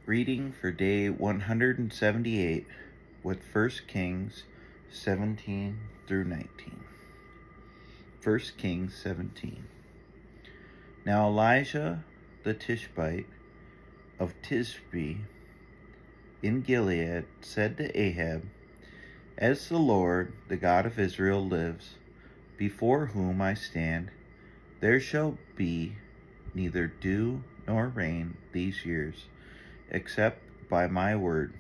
Reading for day 178 with 1 Kings 17 through 19. 1 Kings 17. Now Elijah the Tishbite of Tishbe in Gilead said to Ahab, "As the Lord, the God of Israel, lives, before whom I stand, there shall be neither dew nor rain these years, except by my word."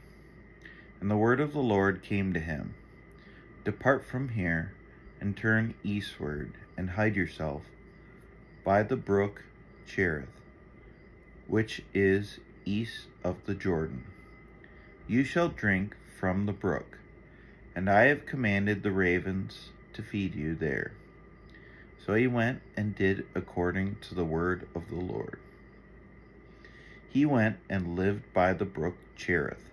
And the word of the Lord came to him, "Depart from here, and turn eastward, and hide yourself by the brook Cherith, which is east of the Jordan. You shall drink from the brook, and I have commanded the ravens to feed you there." So he went and did according to the word of the Lord. He went and lived by the brook Cherith,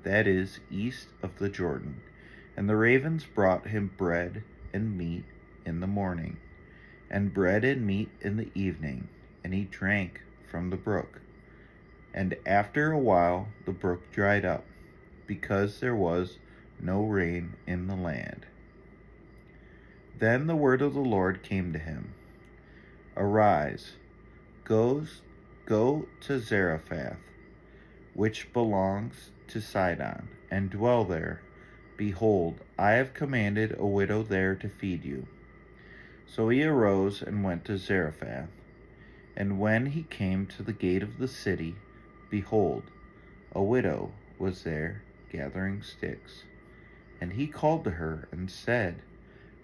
that is, east of the Jordan, and the ravens brought him bread and meat in the morning, and bread and meat in the evening, and he drank from the brook. And after a while the brook dried up, because there was no rain in the land. Then the word of the Lord came to him, "Arise, go to Zarephath, which belongs to Sidon, and dwell there. Behold, I have commanded a widow there to feed you." So he arose and went to Zarephath. And when he came to the gate of the city, behold, a widow was there gathering sticks. And he called to her and said,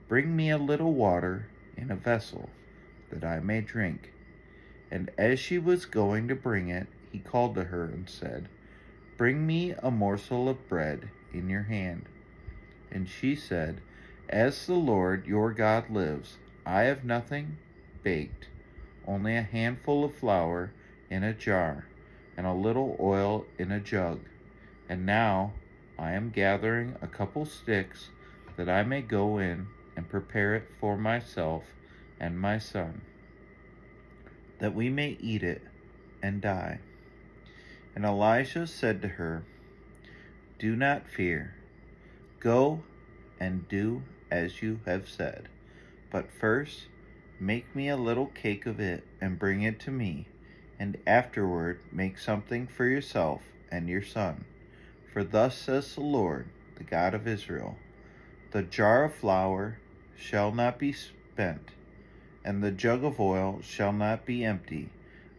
"Bring me a little water in a vessel, that I may drink." And as she was going to bring it, he called to her and said, "Bring me a morsel of bread in your hand." And she said, "As the Lord your God lives, I have nothing baked, only a handful of flour in a jar, and a little oil in a jug. And now I am gathering a couple sticks, that I may go in and prepare it for myself and my son, that we may eat it and die." And Elisha said to her, "Do not fear. Go and do as you have said. But first make me a little cake of it and bring it to me, and afterward make something for yourself and your son. For thus says the Lord, the God of Israel, the jar of flour shall not be spent, and the jug of oil shall not be empty,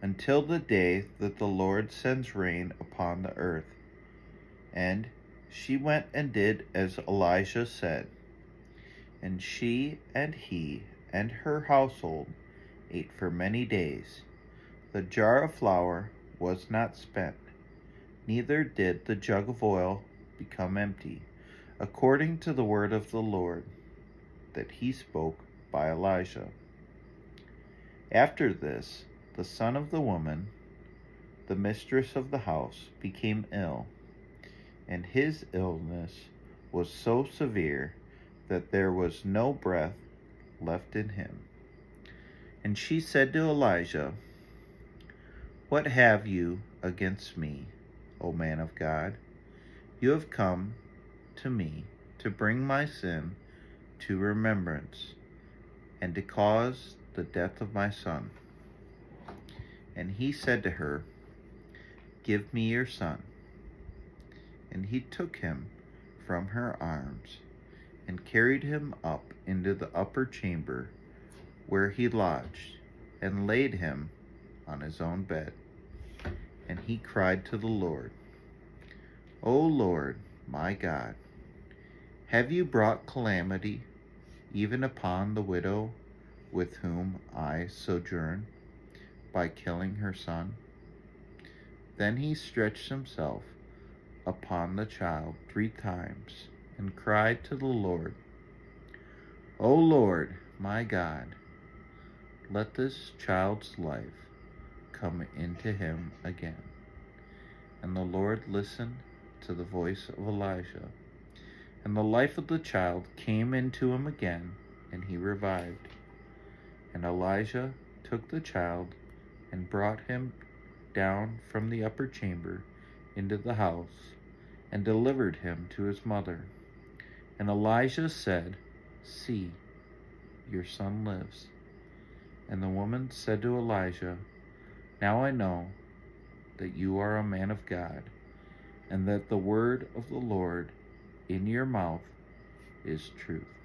until the day that the Lord sends rain upon the earth." And she went and did as Elisha said. And she and he and her household ate for many days. The jar of flour was not spent, neither did the jug of oil become empty, according to the word of the Lord that he spoke by Elijah. After this, the son of the woman, the mistress of the house, became ill, and his illness was so severe that there was no breath left in him. And she said to Elijah, "What have you against me, O man of God? You have come to me to bring my sin to remembrance, and to cause the death of my son." And he said to her, "Give me your son." And he took him from her arms, and carried him up into the upper chamber, where he lodged, and laid him on his own bed. And he cried to the Lord, "O Lord, my God, have you brought calamity even upon the widow with whom I sojourn, by killing her son?" Then he stretched himself upon the child 3 times, and cried to the Lord, "O Lord, my God, let this child's life come into him again." And the Lord listened to the voice of Elijah, and the life of the child came into him again, and he revived. And Elijah took the child and brought him down from the upper chamber into the house and delivered him to his mother. And Elijah said, "See, your son lives." And the woman said to Elijah, "Now I know that you are a man of God, and that the word of the Lord in your mouth is truth."